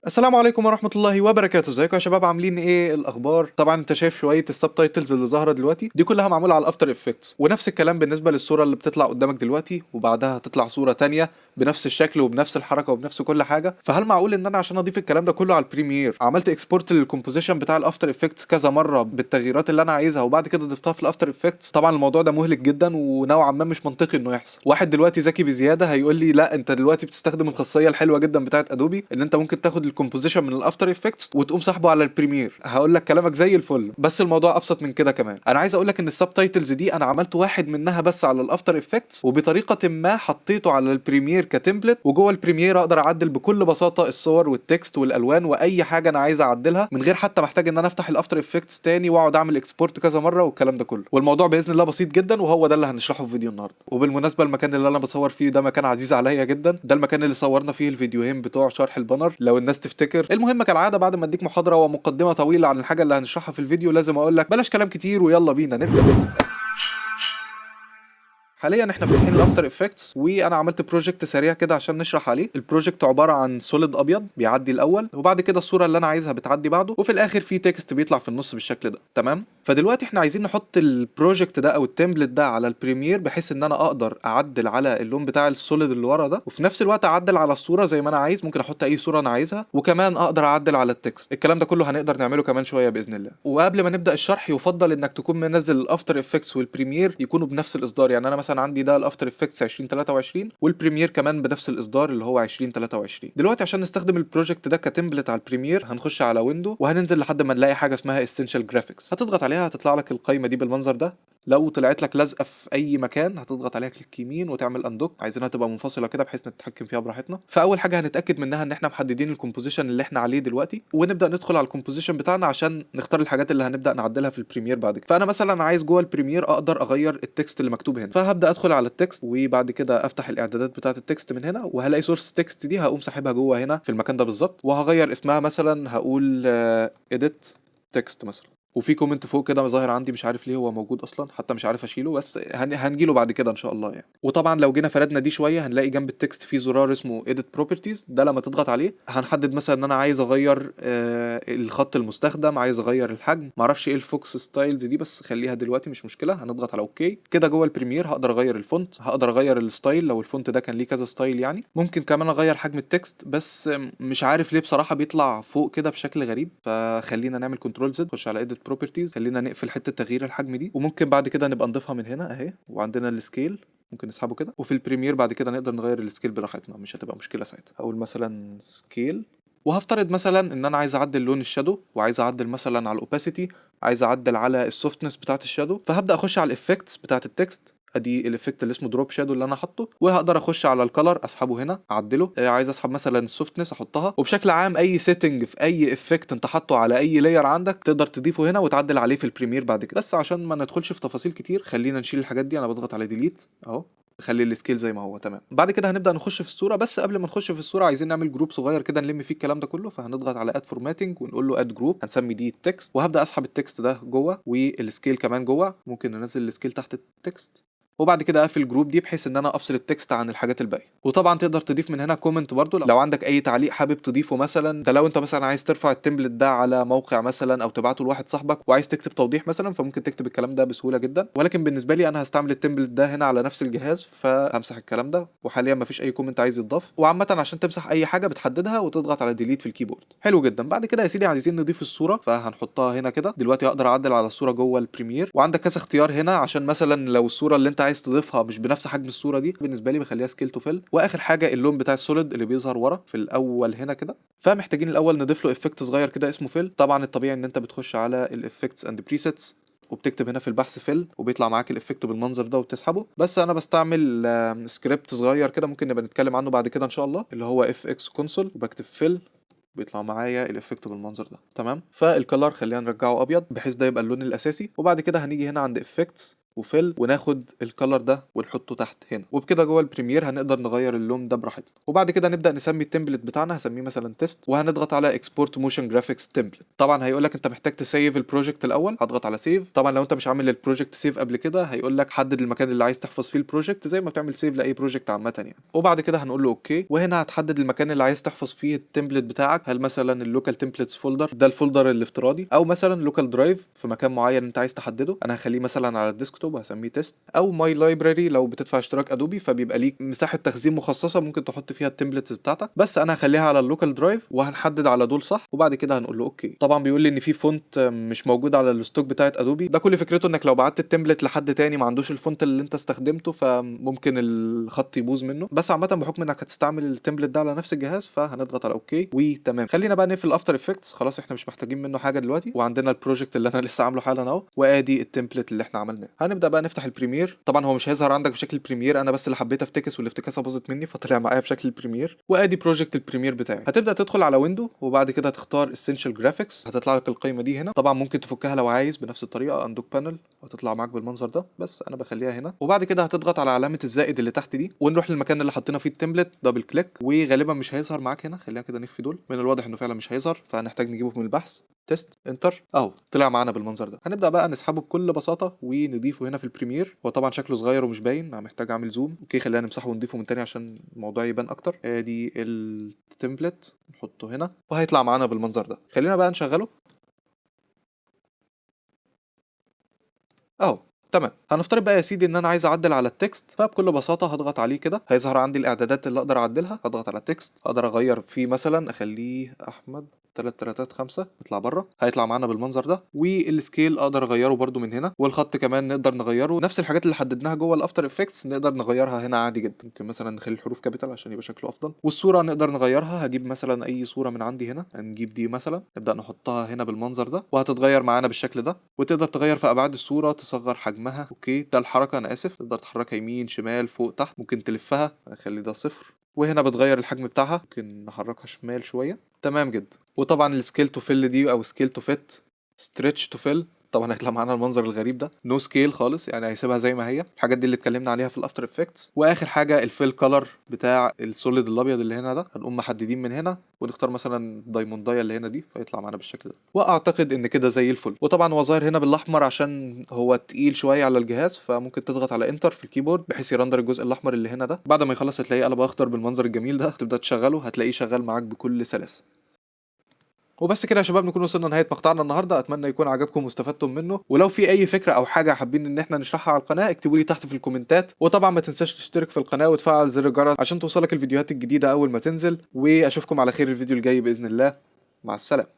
السلام عليكم ورحمة الله وبركاته. ازيكم يا شباب؟ عاملين ايه الاخبار؟ طبعا انت شايف شوية السبتايتلز اللي ظاهرة دلوقتي دي كلها معمولة على الافتر افكتس، ونفس الكلام بالنسبة للصورة اللي بتطلع قدامك دلوقتي، وبعدها هتطلع صورة تانية بنفس الشكل وبنفس الحركة وبنفس كل حاجة. فهل معقول ان انا عشان اضيف الكلام ده كله على البريمير عملت اكسبورت للكومبوزيشن بتاع الافتر افكتس كذا مرة بالتغييرات اللي انا عايزها وبعد كده ضفتها في الافتر افكتس؟ طبعا الموضوع ده مهلك جدا ونوعا ما مش منطقي انه يحصل. واحد دلوقتي ذكي بزيادة هيقول لي لا، انت دلوقتي بتستخدم الخاصية الحلوة جدا بتاعت ادوبي ان انت ممكن تاخد الكومبوزيشن من الافتر افكتس وتقوم سحبه على البريمير. هقول لك كلامك زي الفل، بس الموضوع ابسط من كده كمان. انا عايز اقول لك ان السبتايتلز دي انا عملت واحد منها بس على الافتر افكتس، وبطريقه ما حطيته على البريمير كتمبلت، وجوه البريمير اقدر اعدل بكل بساطه الصور والتكست والالوان واي حاجه انا عايز اعدلها من غير حتى محتاج ان انا افتح الافتر افكتس تاني واقعد اعمل اكسبورت كذا مره والكلام ده كله. والموضوع باذن الله بسيط جدا، وهو ده اللي هنشرحه في فيديو النهارده. وبالمناسبه المكان اللي انا بصور فيه ده مكان عزيز عليا جدا، ده المكان اللي صورنا فيه الفيديوهين بتوع شرح البانر لو الناس تفتكر. المهم كالعاده بعد ما اديك محاضره ومقدمه طويله عن الحاجه اللي هنشرحها في الفيديو لازم اقول لك بلاش كلام كتير ويلا بينا نبدا. حاليا احنا فاتحين الافتر افكتس، وانا عملت بروجكت سريع كده عشان نشرح عليه. البروجكت عباره عن سوليد ابيض بيعدي الاول، وبعد كده الصوره اللي انا عايزها بتعدي بعده، وفي الاخر في تكست بيطلع في النص بالشكل ده. تمام. فدلوقتي احنا عايزين نحط البروجكت ده او التمبلت ده على البريمير بحيث ان انا اقدر اعدل على اللون بتاع السوليد اللي ورا ده، وفي نفس الوقت اعدل على الصوره زي ما انا عايز. ممكن احط اي صوره انا عايزها، وكمان اقدر اعدل على التكست. الكلام ده كله هنقدر نعمله كمان شويه باذن الله. وقبل ما نبدا الشرح يفضل انك تكون منزل الافتر افكتس والبريمير يكونوا بنفس الاصدار. يعني انا مثلا عندي ده الافتر افكتس 2023 والبريمير كمان بنفس الاصدار اللي هو 2023. دلوقتي عشان نستخدم البروجكت ده كتمبلت على البريمير هنخش على ويندو وهننزل لحد ما نلاقي حاجه اسمها اسينشال جرافيكس. هتضغط عليها هتطلع لك القائمه دي بالمنظر ده. لو طلعت لك لازقه في اي مكان هتضغط عليها كليك يمين وتعمل اندوك. عايزينها تبقى منفصله كده بحيث نتحكم فيها براحتنا. فاول حاجه هنتاكد منها ان احنا محددين الكومبوزيشن اللي احنا عليه دلوقتي، ونبدا ندخل على الكومبوزيشن بتاعنا عشان نختار الحاجات اللي هنبدا نعدلها في البريمير بعد كده. فانا مثلا عايز جوه البريمير اقدر اغير التكست اللي مكتوب هنا، فهبدا ادخل على التكست وبعد كده افتح الاعدادات بتاعه التكست من هنا، وهلاقي سورس تكست دي هقوم ساحبها جوه هنا في المكان ده بالظبط، وهغير اسمها مثلا هقول edit text مثلا. وفي كومنت فوق كده ظاهر عندي مش عارف ليه هو موجود اصلا، حتى مش عارف اشيله، بس هنجيله بعد كده ان شاء الله يعني. وطبعا لو جينا فردنا دي شويه هنلاقي جنب التكست في زرار اسمه edit properties. ده لما تضغط عليه هنحدد مثلا ان انا عايز اغير الخط المستخدم، عايز اغير الحجم، معرفش ايه الفوكس ستايلز دي بس خليها دلوقتي مش مشكله. هنضغط على اوكي كده. جوه البريمير هقدر اغير الفونت، هقدر اغير الستايل لو الفونت ده كان ليه كذا ستايل يعني. ممكن كمان اغير حجم التكست، بس مش عارف ليه بصراحه بيطلع فوق كده بشكل غريب. فخلينا نعمل كنترول زد، نخش على edit properties، خلينا نقفل حته تغيير الحجم دي، وممكن بعد كده نبقى نضيفها من هنا اهي. وعندنا السكيل ممكن نسحبه كده، وفي البريمير بعد كده نقدر نغير السكيل براحتنا، مش هتبقى مشكله ساعتها. هقول مثلا سكيل، وهفترض مثلا ان انا عايز اعدل لون الشادو، وعايز اعدل مثلا على الاوباسيتي، عايز اعدل على السوفتنس بتاعه الشادو. فهبدا اخش على الافكتس بتاعه التكست، ادي الافكت اللي اسمه دروب شادو اللي انا حاطه، وهقدر اخش على الكلر اسحبه هنا اعدله. عايز اسحب مثلا السوفتنس احطها. وبشكل عام اي سيتنج في اي افكت انت حاطه على اي لاير عندك تقدر تضيفه هنا وتعدل عليه في البريمير بعد كده. بس عشان ما ندخلش في تفاصيل كتير خلينا نشيل الحاجات دي. انا بضغط على ديليت اهو، خلي السكيل زي ما هو تمام. بعد كده هنبدا نخش في الصوره، بس قبل ما نخش في الصوره عايزين نعمل جروب صغير كده نلم فيه الكلام ده كله. فهنضغط على اد فورماتنج ونقول له اد جروب، هنسمي دي التكست، وهبدا اسحب التكست ده جوه والسكيل كمان جوه. ممكن ننزل السكيل تحت التكست، وبعد كده اقفل الجروب دي بحيث ان انا افصل التكست عن الحاجات الباقيه. وطبعا تقدر تضيف من هنا كومنت برضو لو عندك اي تعليق حابب تضيفه. مثلا ده لو انت مثلا عايز ترفع التمبلت ده على موقع مثلا او تبعته لواحد صاحبك وعايز تكتب توضيح مثلا، فممكن تكتب الكلام ده بسهوله جدا. ولكن بالنسبه لي انا هستعمل التمبلت ده هنا على نفس الجهاز، فهمسح الكلام ده. وحاليا مفيش اي كومنت عايز يتضاف. وعامه عشان تمسح اي حاجه بتحددها وتضغط على ديليت في الكيبورد. حلو جدا. بعد كده يا سيدي عايزين نضيف الصوره، فهنحطها هنا كده. دلوقتي اقدر اعدل على الصوره جوه البريمير، وعندك كذا اختيار هنا عشان مثلا لو الصوره اللي انت عايز تضيفها مش بنفس حجم الصوره دي. بالنسبه لي بخليها سكيل تو فيل. واخر حاجه اللون بتاع السوليد اللي بيظهر ورا في الاول هنا كده. فمحتاجين الاول نضيف له افكت صغير كده اسمه فيل. طبعا الطبيعي ان انت بتخش على الافكتس اند بريسيتس وبتكتب هنا في البحث فيل، وبيطلع معاك الافكت بالمنظر ده وبتسحبه. بس انا بستعمل سكريبت صغير كده ممكن نبقى نتكلم عنه بعد كده ان شاء الله، اللي هو اف اكس كونسول، وبكتب فيل بيطلع معايا الافكت بالمنظر ده. تمام. فالكلر خلينا نرجعه ابيض بحيث ده يبقى اللون الاساسي. وبعد كده هنيجي هنا عند افكتس وفيل، وناخد الكلر ده ونحطه تحت هنا. وبكده جوه البريمير هنقدر نغير اللون ده براحتنا. وبعد كده نبدا نسمي التمبلت بتاعنا، هسميه مثلا تيست، وهنضغط على اكسبورت موشن جرافيكس تمبلت. طبعا هيقول لك انت محتاج تسيف البروجكت الاول، هضغط على سيف. طبعا لو انت مش عامل البروجكت سيف قبل كده هيقول لك حدد المكان اللي عايز تحفظ فيه البروجكت زي ما بتعمل سيف لاي بروجكت عامه يعني. وبعد كده هنقول له اوكي، وهنا هتحدد المكان اللي عايز تحفظ فيه التمبلت بتاعك. هل مثلا اللوكال تمبلتس فولدر ده الفولدر الافتراضي، او مثلا لوكال درايف في مكان معين انت عايز تحدده. انا هخليه مثلا على الديسكتوب وهسميه تيست، او ماي لايبراري لو بتدفع اشتراك ادوبي فبيبقى ليك مساحه تخزين مخصصه ممكن تحط فيها التمبلتس بتاعتك. بس انا هخليها على اللوكال درايف، وهنحدد على دول صح، وبعد كده هنقول له اوكي. طبعا بيقول لي ان في فونت مش موجود على الستوك بتاعت ادوبي. ده كل فكرته انك لو بعت التمبلت لحد تاني ما عندوش الفونت اللي انت استخدمته فممكن الخط يبوظ منه. بس عامه بحكم انك هتستعمل التمبلت ده على نفس الجهاز فهنضغط على اوكي وتمام. خلينا بقى نقفل افتر افكتس، خلاص احنا مش محتاجين منه حاجه دلوقتي، وعندنا البروجكت اللي انا لسه عامله حالا اهو، وادي التمبلت اللي احنا عملناه. هنبدا بقى نفتح البريمير. طبعا هو مش هيظهر عندك بشكل البريمير، انا بس اللي حبيت افتكس والافتكاسه باظت مني فطلع معايا بشكل البريمير. وادي بروجكت البريمير بتاعي. هتبدا تدخل على ويندو، وبعد كده هتختار اسينشال جرافيكس، هتطلع لك القائمه دي هنا. طبعا ممكن تفكها لو عايز بنفس الطريقه، اندوك بانل، وهتطلع معاك بالمنظر ده، بس انا بخليها هنا. وبعد كده هتضغط على علامه الزائد اللي تحت دي، ونروح للمكان اللي حطينا فيه التمبلت، دبل كليك، وغالبا مش هيظهر معاك هنا. خلينا كده نخفي دول، من الواضح انه فعلا مش هيظهر، فهنحتاج نجيبه من البحث. تيست انتر اهو طلع معانا بالمنظر ده. هنبدا بقى نسحبه بكل بساطه ونضيفه هنا في البريمير. هو طبعا شكله صغير ومش باين، انا محتاج اعمل زوم. اوكي خلينا نمسحه ونضيفه من تاني عشان الموضوع يبان اكتر. ادي التمبلت نحطه هنا وهيطلع معانا بالمنظر ده. خلينا بقى نشغله اهو. تمام، هنفترض بقى يا سيدي ان انا عايز اعدل على التكست، فبكل بساطه هضغط عليه كده، هيظهر عندي الاعدادات اللي اقدر اعدلها. هضغط على التكست، اقدر اغير فيه مثلا اخليه احمد 335 يطلع بره، هيطلع معانا بالمنظر ده. والسكيل اقدر اغيره برده من هنا، والخط كمان نقدر نغيره. نفس الحاجات اللي حددناها جوه الافتر افكتس نقدر نغيرها هنا عادي جدا. ممكن مثلا نخلي الحروف كابيتال عشان يبقى شكله افضل. والصوره نقدر نغيرها، هجيب مثلا اي صوره من عندي هنا، هنجيب دي مثلا، نبدا نحطها هنا بالمنظر ده، وهتتغير معانا بالشكل ده. وتقدر تغير في ابعاد الصوره، تصغر حجمها. اوكي ده الحركه، انا اسف، تقدر تحركها يمين شمال فوق تحت. ممكن تلفها، اخلي ده صفر، وهنا بتغير الحجم بتاعها، ممكن نحركها شمال شويه. تمام جدا. وطبعا السكيل تو فيل دي او سكيل تو فيت، ستريتش تو فيل، طبعا هيطلع معانا المنظر الغريب ده، نو سكيل خالص، يعني هيسيبها زي ما هي. الحاجات دي اللي اتكلمنا عليها في الافتر افكتس. واخر حاجه الفيل كلر بتاع السوليد الابيض اللي هنا ده، هنقوم محددين من هنا ونختار مثلا دايموندايه اللي هنا دي فيطلع معانا بالشكل ده. واعتقد ان كده زي الفل. وطبعا هو ظاهر هنا بالاحمر عشان هو تقيل شويه على الجهاز، فممكن تضغط على انتر في الكيبورد بحيث يرندر الجزء الاحمر اللي هنا ده. بعد ما يخلص هتلاقيه قلب اخضر بالمنظر الجميل ده، تبدا تشغله هتلاقيه شغال معاك بكل سلاسه. وبس كده يا شباب نكون وصلنا لنهايه مقطعنا النهارده. اتمنى يكون عجبكم واستفدتم منه. ولو في اي فكره او حاجه حابين ان احنا نشرحها على القناه اكتبوا لي تحت في الكومنتات. وطبعا ما تنساش تشترك في القناه وتفعل زر الجرس عشان توصلك الفيديوهات الجديده اول ما تنزل. واشوفكم على خير الفيديو الجاي باذن الله. مع السلامه.